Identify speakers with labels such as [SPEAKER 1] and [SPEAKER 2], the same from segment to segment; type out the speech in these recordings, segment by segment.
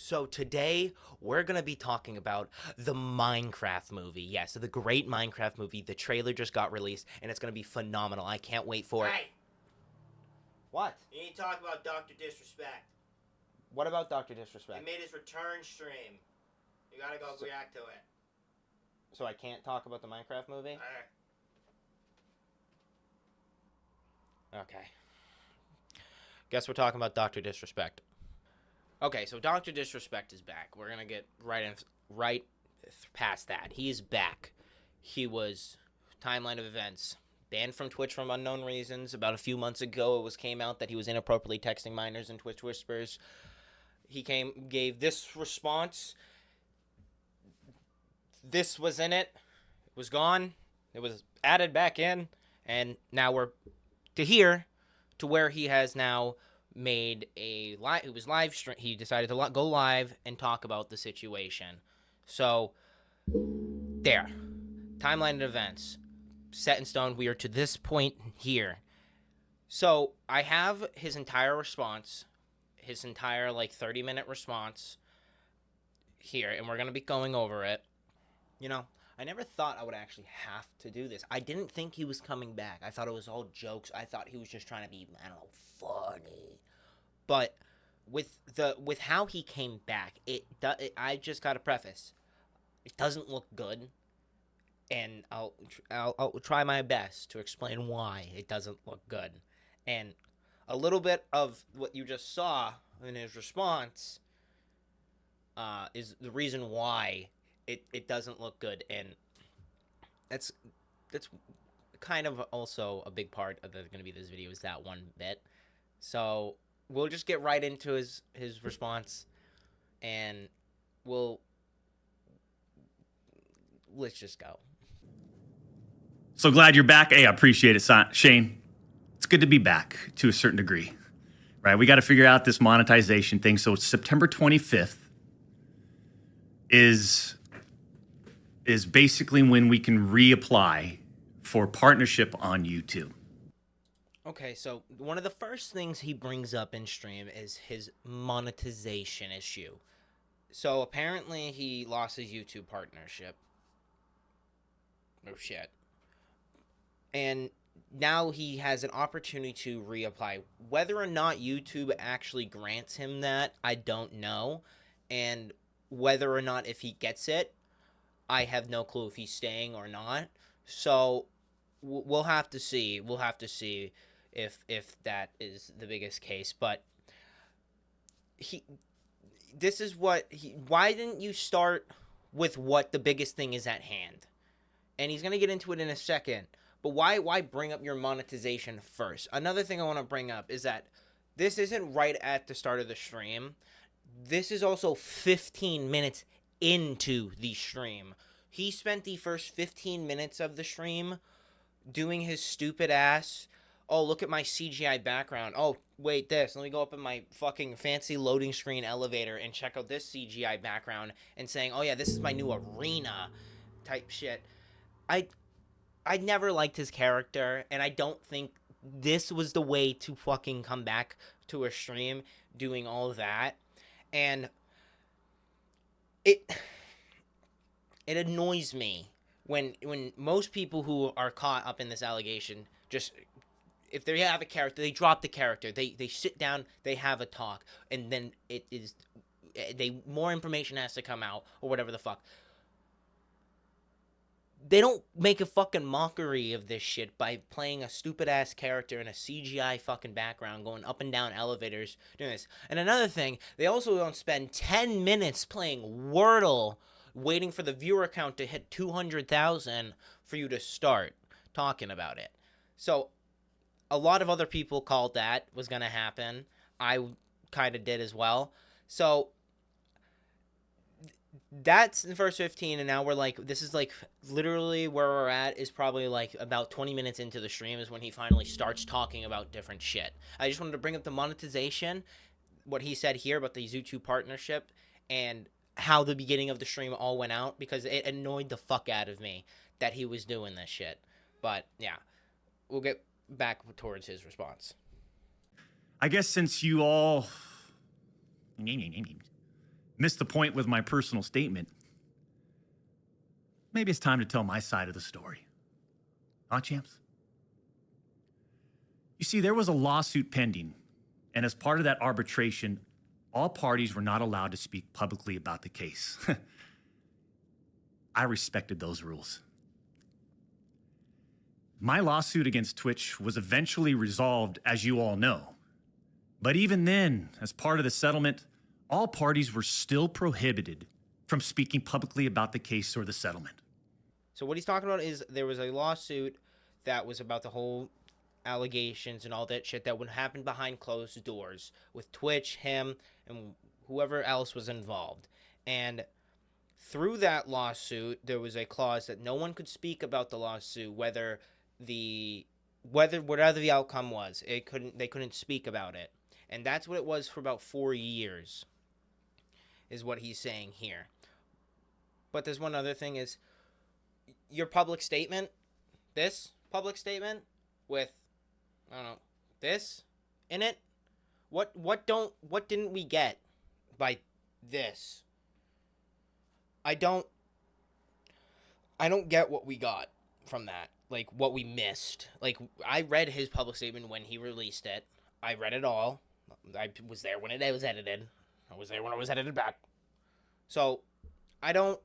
[SPEAKER 1] So today we're gonna be talking about the Minecraft movie. Yes, the great Minecraft movie. The trailer just got released, and it's gonna be phenomenal. I can't wait for it.
[SPEAKER 2] Hey,
[SPEAKER 1] What?
[SPEAKER 2] you need to talk about Dr. Disrespect.
[SPEAKER 1] What about Dr.
[SPEAKER 2] He
[SPEAKER 1] Disrespect?
[SPEAKER 2] made his return stream. You gotta go react to it.
[SPEAKER 1] So I can't talk about the Minecraft movie? Okay. Guess we're talking about Dr. Disrespect. Okay, so Dr. Disrespect is back. We're gonna get right past that. He's back. He was timeline of events banned from Twitch from unknown reasons. About a few months ago, came out that he was inappropriately texting minors in Twitch whispers. He gave this response. This was in it. It was gone. It was added back in, and now we're to where he has now made a live. It was live stream. He decided to go live and talk about the situation. So there, timeline of events set in stone. We are to this point here. So I have his entire response, his entire 30-minute response here, and we're gonna be going over it. You know, I never thought I would actually have to do this. I didn't think he was coming back. I thought it was all jokes. I thought he was just trying to be, I don't know, funny. But with how he came back, I just got to preface, it doesn't look good, and I'll try my best to explain why it doesn't look good. And a little bit of what you just saw in his response is the reason why it doesn't look good, and that's kind of also a big part of going to be this video is that one bit. So we'll just get right into his response, and let's just go.
[SPEAKER 3] So glad you're back. Hey, I appreciate it, Shane. It's good to be back to a certain degree, right? We got to figure out this monetization thing. So September 25th is basically when we can reapply for partnership on YouTube.
[SPEAKER 1] Okay, so one of the first things he brings up in stream is his monetization issue. So apparently he lost his YouTube partnership. Oh shit. And now he has an opportunity to reapply. Whether or not YouTube actually grants him that, I don't know. And whether or not if he gets it, I have no clue if he's staying or not. So we'll have to see. We'll have to see if that is the biggest case. But why didn't you start with what the biggest thing is at hand? And he's going to get into it in a second. But why bring up your monetization first? Another thing I want to bring up is that this isn't right at the start of the stream. This is also 15 minutes into the stream. He spent the first 15 minutes of the stream doing his stupid ass, oh, look at my CGI background. Oh, wait, this. Let me go up in my fucking fancy loading screen elevator and check out this CGI background, and saying, oh yeah, this is my new arena type shit. I never liked his character, and I don't think this was the way to fucking come back to a stream doing all that. And it annoys me when most people who are caught up in this allegation just, if they have a character, they drop the character, they sit down, they have a talk, and then more information has to come out or whatever the fuck. They don't make a fucking mockery of this shit by playing a stupid ass character in a CGI fucking background, going up and down elevators, doing this. And another thing, they also don't spend 10 minutes playing Wordle, waiting for the viewer count to hit 200,000 for you to start talking about it. So a lot of other people called that was going to happen. I kind of did as well. So that's the first 15, and now we're this is literally where we're at is probably about 20 minutes into the stream is when he finally starts talking about different shit. I just wanted to bring up the monetization, what he said here about the YouTube partnership, and how the beginning of the stream all went out, because it annoyed the fuck out of me that he was doing this shit. But yeah, we'll get back towards his response.
[SPEAKER 3] I guess since you all missed the point with my personal statement. Maybe it's time to tell my side of the story. Huh, champs? You see, there was a lawsuit pending, and as part of that arbitration, all parties were not allowed to speak publicly about the case. I respected those rules. My lawsuit against Twitch was eventually resolved, as you all know. But even then, as part of the settlement, all parties were still prohibited from speaking publicly about the case or the settlement.
[SPEAKER 1] So what he's talking about is there was a lawsuit that was about the whole allegations and all that shit that would happen behind closed doors with Twitch, him, and whoever else was involved. And through that lawsuit, there was a clause that no one could speak about the lawsuit, whatever the outcome was. They couldn't speak about it. And that's what it was for about 4 years, is what he's saying here. But there's one other thing is your public statement, this public statement with, I don't know, this in it. What didn't we get by this? I don't get what we got from that. Like, what we missed. Like, I read his public statement when he released it. I read it all. I was there when it was edited. I was there when it was edited back. So, I don't...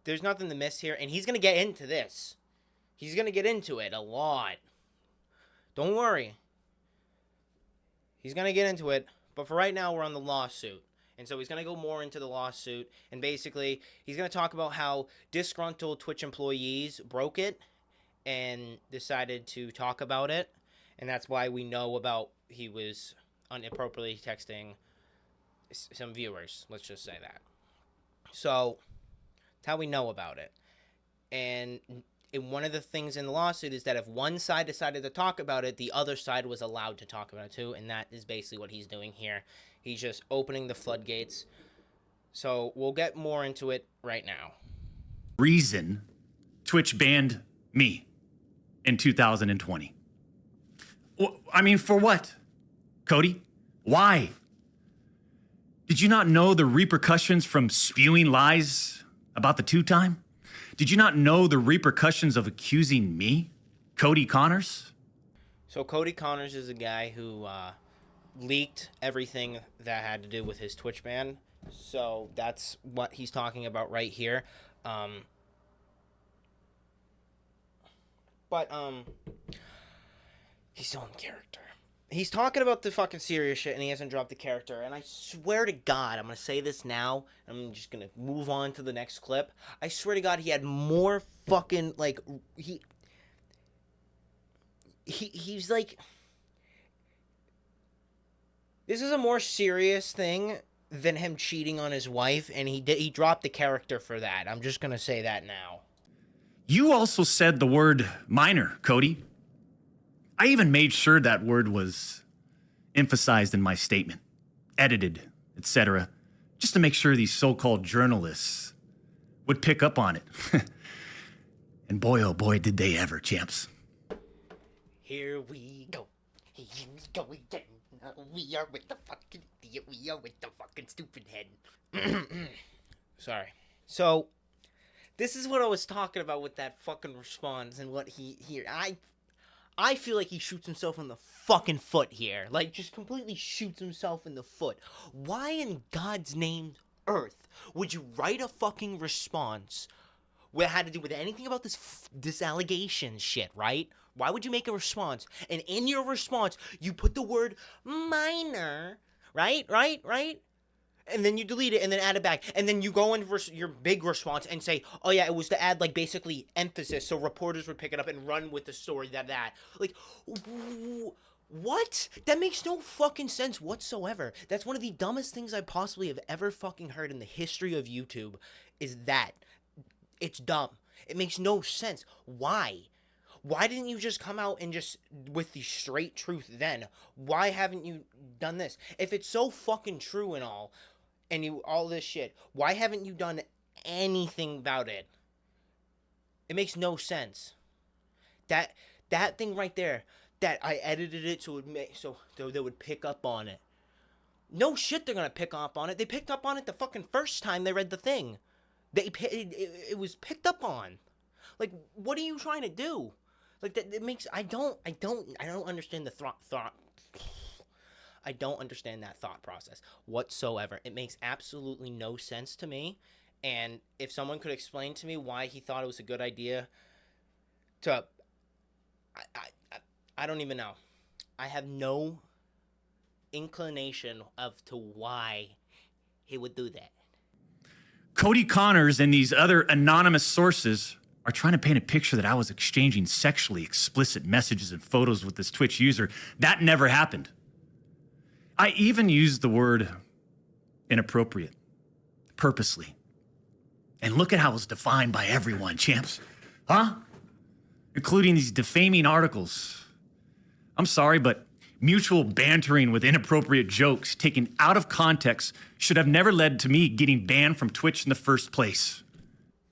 [SPEAKER 1] There's nothing to miss here, and he's going to get into this. He's going to get into it a lot. Don't worry. He's going to get into it, but for right now, we're on the lawsuit. And so he's going to go more into the lawsuit, and basically, he's going to talk about how disgruntled Twitch employees broke it and decided to talk about it, and that's why we know about he was inappropriately texting some viewers. Let's just say that. So, that's how we know about it. And one of the things in the lawsuit is that if one side decided to talk about it, the other side was allowed to talk about it too, and that is basically what he's doing here. He's just opening the floodgates. So, we'll get more into it right now.
[SPEAKER 3] Reason Twitch banned me in 2020. I mean, for what? Cody? Why? Did you not know the repercussions from spewing lies about the two-time? Did you not know the repercussions of accusing me, Cody Connors?
[SPEAKER 1] So Cody Connors is a guy who leaked everything that had to do with his Twitch ban. So that's what he's talking about right here. But he's still in character. He's talking about the fucking serious shit, and he hasn't dropped the character. And I swear to God, I'm going to say this now. I'm just going to move on to the next clip. I swear to God, he had more fucking, like, he's like... This is a more serious thing than him cheating on his wife, and he dropped the character for that. I'm just going to say that now.
[SPEAKER 3] You also said the word minor, Cody. I even made sure that word was emphasized in my statement, edited, etc., just to make sure these so-called journalists would pick up on it. And boy, oh boy, did they ever, champs.
[SPEAKER 1] Here we go. Here we go again. We are with the fucking idiot. We are with the fucking stupid head. Sorry. So, this is what I was talking about with that fucking response and what he here. I feel like he shoots himself in the fucking foot here. Like, just completely shoots himself in the foot. Why in God's name, earth, would you write a fucking response that had to do with anything about this allegation shit, right? Why would you make a response? And in your response, you put the word minor, right? And then you delete it and then add it back. And then you go in your big response and say, oh yeah, it was to add like basically emphasis so reporters would pick it up and run with the story that. Like, what? That makes no fucking sense whatsoever. That's one of the dumbest things I possibly have ever fucking heard in the history of YouTube is that. It's dumb. It makes no sense. Why? Why didn't you just come out and just with the straight truth then? Why haven't you done this? If it's so fucking true and all this shit, why haven't you done anything about it? It makes no sense. That thing right there, that I edited it so they would pick up on it. no shit, they're gonna pick up on it. They picked up on it the fucking first time they read the thing. It was picked up on. Like, what are you trying to do? Like, that it makes I don't understand the thought. I don't understand that thought process whatsoever. It makes absolutely no sense to me. And if someone could explain to me why he thought it was a good idea to, I don't even know. I have no inclination of to why he would do that.
[SPEAKER 3] Cody Connors and these other anonymous sources are trying to paint a picture that I was exchanging sexually explicit messages and photos with this Twitch user. That never happened. I even used the word inappropriate purposely. And look at how it's defined by everyone, champs. Huh? Including these defaming articles. I'm sorry, but mutual bantering with inappropriate jokes taken out of context should have never led to me getting banned from Twitch in the first place.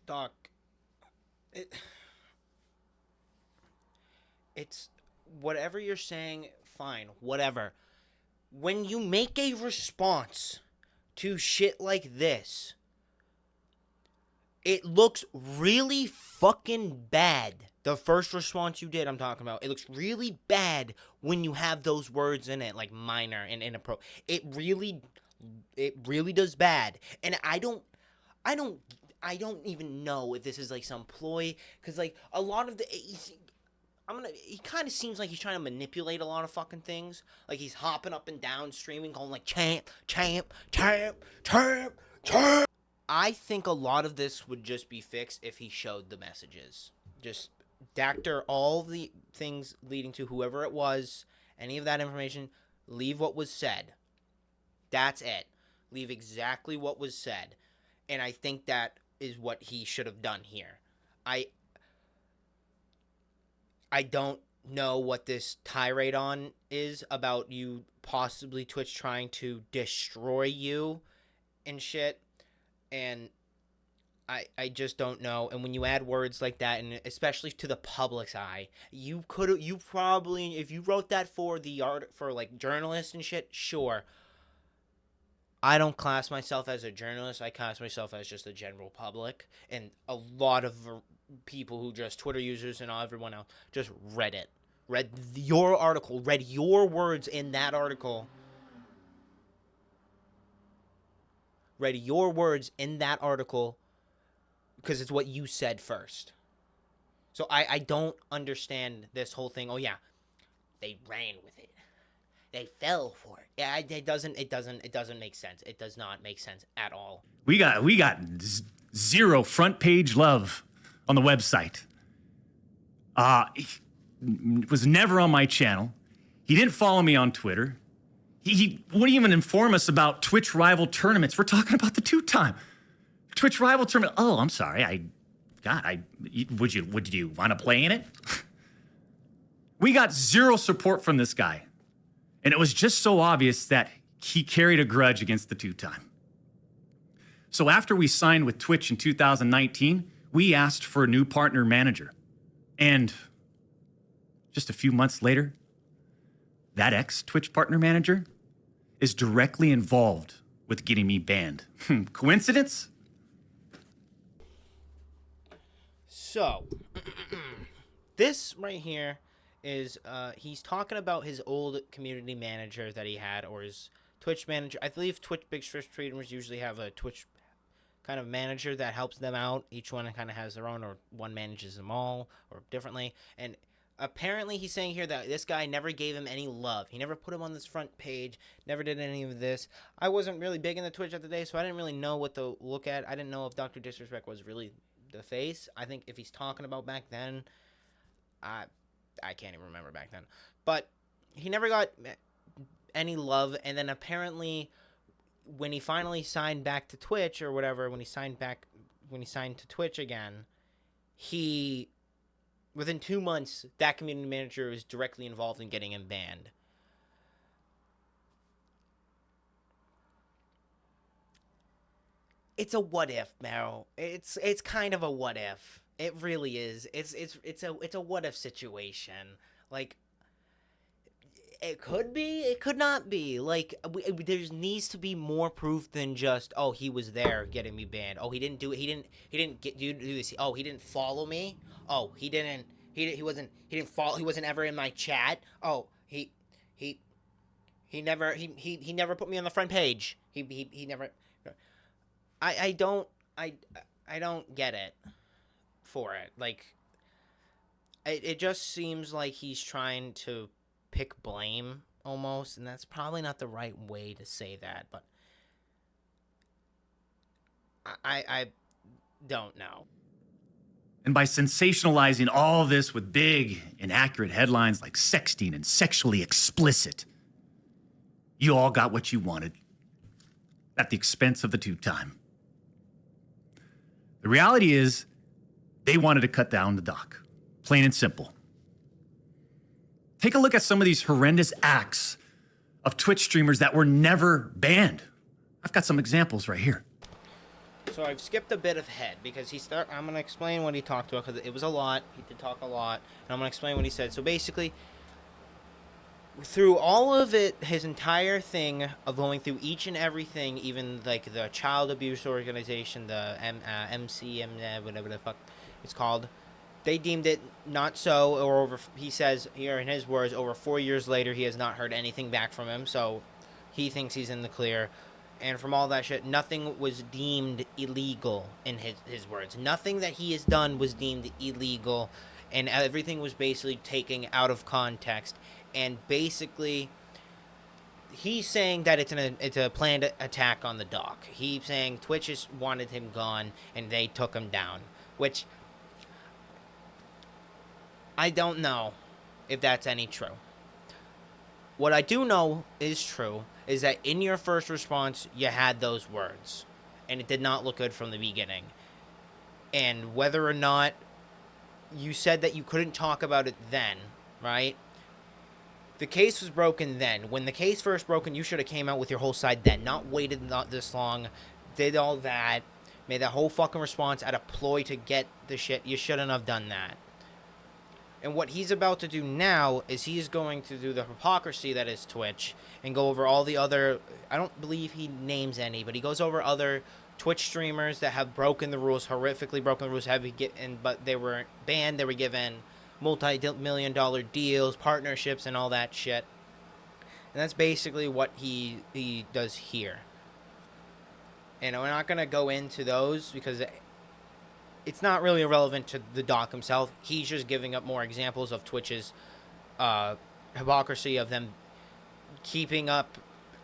[SPEAKER 1] Doc, it's whatever you're saying, fine, whatever. When you make a response to shit like this, it looks really fucking bad. The first response you did, I'm talking about. It looks really bad when you have those words in it, like minor and inappropriate. It really does bad. And I don't even know if this is like some ploy, because like a lot of the he kind of seems like he's trying to manipulate a lot of fucking things. Like he's hopping up and down, streaming, going like champ, champ, champ, champ, champ. I think a lot of this would just be fixed if he showed the messages. Just doctor all the things leading to whoever it was, any of that information, leave what was said. That's it. Leave exactly what was said. And I think that is what he should have done here. I don't know what this tirade on is about you possibly Twitch trying to destroy you and shit. And I just don't know. And when you add words like that, and especially to the public's eye, you probably, if you wrote that for the art, for like journalists and shit, sure. I don't class myself as a journalist. I class myself as just the general public. And a lot of people who just Twitter users and everyone else just read it. Read your article. Read your words in that article. Read your words in that article because it's what you said first. So I don't understand this whole thing. Oh yeah, they ran with it. They fell for it. Yeah, it doesn't make sense. It does not make sense at all.
[SPEAKER 3] We got zero front page love on the website. He was never on my channel. He didn't follow me on Twitter. He wouldn't even inform us about Twitch rival tournaments. We're talking about the two-time Twitch rival tournament. Oh, I'm sorry. Would you want to play in it? We got zero support from this guy. And it was just so obvious that he carried a grudge against the two-time. So after we signed with Twitch in 2019, we asked for a new partner manager. And just a few months later, that ex-Twitch partner manager is directly involved with getting me banned. Coincidence?
[SPEAKER 1] So, this right here is, he's talking about his old community manager that he had, or his Twitch manager. I believe Twitch Big Strict streamers usually have a Twitch kind of manager that helps them out. Each one kind of has their own, or one manages them all, or differently. And apparently he's saying here that this guy never gave him any love. He never put him on this front page, never did any of this. I wasn't really big in the Twitch at the day, so I didn't really know what to look at. I didn't know if Dr. Disrespect was really the face. I think if he's talking about back then, I can't even remember back then. But he never got any love, and then apparently when he finally signed back to Twitch or whatever, when he signed to Twitch again, within 2 months, that community manager was directly involved in getting him banned. It's a what if, Meryl. It's kind of a what if. It really is. It's a what if situation. Like, It could be. It could not be. Like, there needs to be more proof than just, oh, he was there getting me banned. Oh, he didn't do it. He didn't do this. Oh, he didn't follow me. Oh, he didn't. He didn't follow. He wasn't ever in my chat. Oh, he never put me on the front page. He never. I don't get it for it. Like, it just seems like he's trying to pick blame almost, and that's probably not the right way to say that, but I don't know.
[SPEAKER 3] And by sensationalizing all this with big, inaccurate headlines like sexting and sexually explicit, you all got what you wanted at the expense of the tube time. The reality is, they wanted to cut down the doc, plain and simple. Take a look at some of these horrendous acts of Twitch streamers that were never banned. I've got some examples right here.
[SPEAKER 1] So I've skipped a bit ahead because I'm going to explain what he talked about because it was a lot. He did talk a lot, and I'm going to explain what he said. So basically, through all of it, his entire thing of going through each and everything, even like the child abuse organization, the MCM, whatever the fuck it's called, they deemed it not so, or he says here in his words, over 4 years later, he has not heard anything back from him, so he thinks he's in the clear. And from all that shit, nothing was deemed illegal in his words. Nothing that he has done was deemed illegal, and everything was basically taken out of context. And basically, he's saying that it's a planned attack on the doc. He's saying Twitch just wanted him gone, and they took him down, which I don't know if that's any true. What I do know is true is that in your first response, you had those words, and it did not look good from the beginning. And whether or not you said that you couldn't talk about it then, right? The case was broken then. When the case first broken, you should have came out with your whole side then, not waited not this long, did all that, made that whole fucking response out of ploy to get the shit. You shouldn't have done that. And what he's about to do now is he's going to do the hypocrisy that is Twitch and go over all the other, I don't believe he names any, but he goes over other Twitch streamers that have broken the rules, horrifically broken the rules, but they were banned, they were given multi-million-dollar deals, partnerships, and all that shit. And that's basically what he does here. And we're not going to go into those because it's not really irrelevant to the doc himself. He's just giving up more examples of Twitch's hypocrisy of them keeping up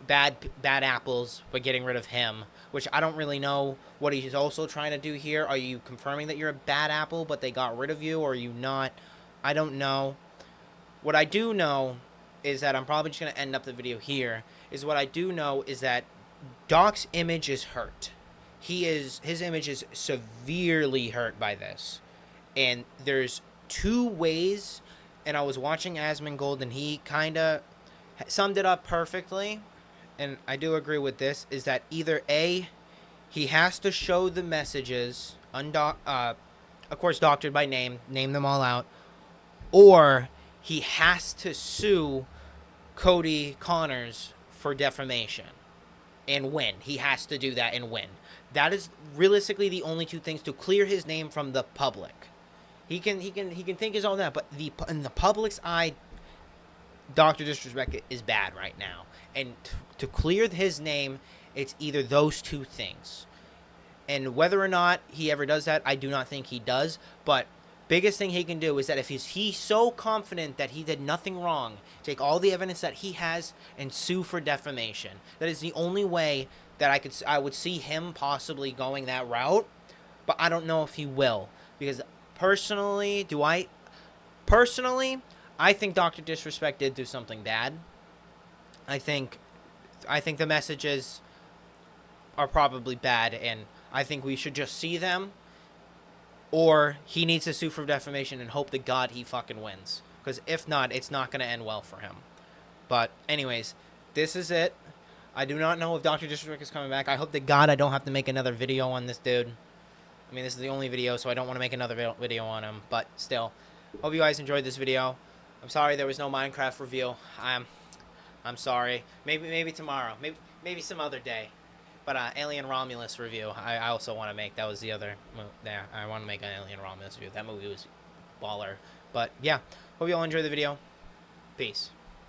[SPEAKER 1] bad apples but getting rid of him, which I don't really know what he's also trying to do here. Are you confirming that you're a bad apple but they got rid of you, or are you not? I don't know. What I do know is that I'm probably just going to end up the video here, is what I do know is that Doc's image is hurt. His image is severely hurt by this. And there's two ways, and I was watching Asmongold, and he kind of summed it up perfectly, and I do agree with this, is that either A, he has to show the messages, of course doctored by name them all out, or he has to sue Cody Connors for defamation and win. He has to do that and win. That is realistically the only two things to clear his name from the public. He can think his own that, but in the public's eye, Dr. Disrespect is bad right now. And to clear his name, it's either those two things. And whether or not he ever does that, I do not think he does. But biggest thing he can do is that if he's so confident that he did nothing wrong, take all the evidence that he has and sue for defamation. That is the only way that I would see him possibly going that route. But I don't know if he will, because personally, I think Dr. Disrespect did do something bad. I think the messages are probably bad, and I think we should just see them, or he needs to sue for defamation and hope to God he fucking wins. Because if not, it's not going to end well for him. But anyways, this is it. I do not know if Dr. Disrespect is coming back. I hope to God I don't have to make another video on this dude. I mean, this is the only video, so I don't want to make another video on him. But still, hope you guys enjoyed this video. I'm sorry there was no Minecraft review. I'm sorry. Maybe tomorrow. Maybe some other day. But Alien Romulus review, I also want to make. That was the other. Yeah, I want to make an Alien Romulus review. That movie was baller. But yeah, hope you all enjoy the video. Peace.